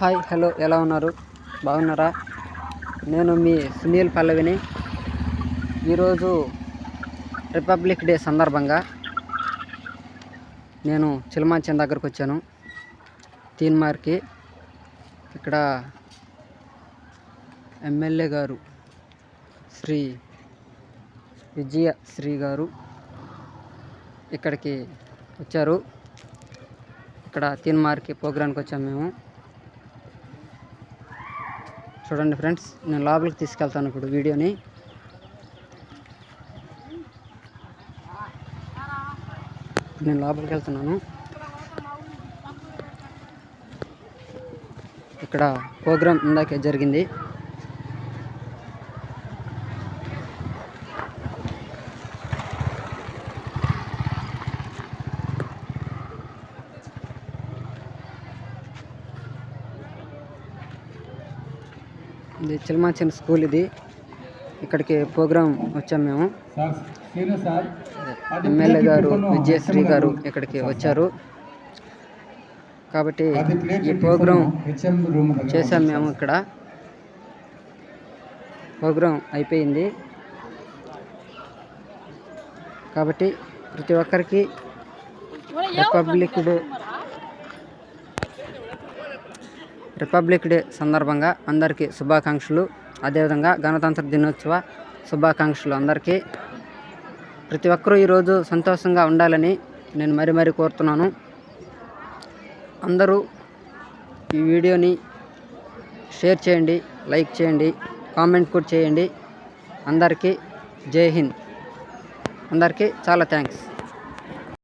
Hi hello ఎలా ఉన్నారు? బాగున్నారా? నేను మీ సునీల్ పల్లవిని. ఈరోజు రిపబ్లిక్ డే సందర్భంగా నేను చిలమాంచన్ దగ్గరకు వచ్చాను, తీన్మార్కి. ఇక్కడ ఎమ్మెల్యే గారు శ్రీ విజయశ్రీ గారు ఇక్కడికి వచ్చారు. ఇక్కడ తీన్మార్కి ప్రోగ్రాంకి వచ్చాము మేము. చూడండి ఫ్రెండ్స్, నేను లోపలికి తీసుకెళ్తాను ఇప్పుడు వీడియోని. నేను లోపలికి వెళ్తున్నాను. ఇక్కడ ప్రోగ్రాం ఇందాకే జరిగింది. ఇది చిలమాంచన్ స్కూల్. ఇది ఇక్కడికి ప్రోగ్రాం వచ్చాము మేము. ఎమ్మెల్యే గారు విజయశ్రీ గారు ఇక్కడికి వచ్చారు కాబట్టి ఈ ప్రోగ్రాం చేసాం మేము. ఇక్కడ ప్రోగ్రాం అయిపోయింది కాబట్టి ప్రతి ఒక్కరికి రిపబ్లిక్ డే సందర్భంగా అందరికీ శుభాకాంక్షలు. అదేవిధంగా గణతంత్ర దినోత్సవ శుభాకాంక్షలు అందరికీ. ప్రతి ఒక్కరూ ఈరోజు సంతోషంగా ఉండాలని నేను మరీ కోరుతున్నాను. అందరూ ఈ వీడియోని షేర్ చేయండి, లైక్ చేయండి, కామెంట్ కూడా చేయండి. అందరికీ జై హింద్. అందరికీ చాలా థ్యాంక్స్.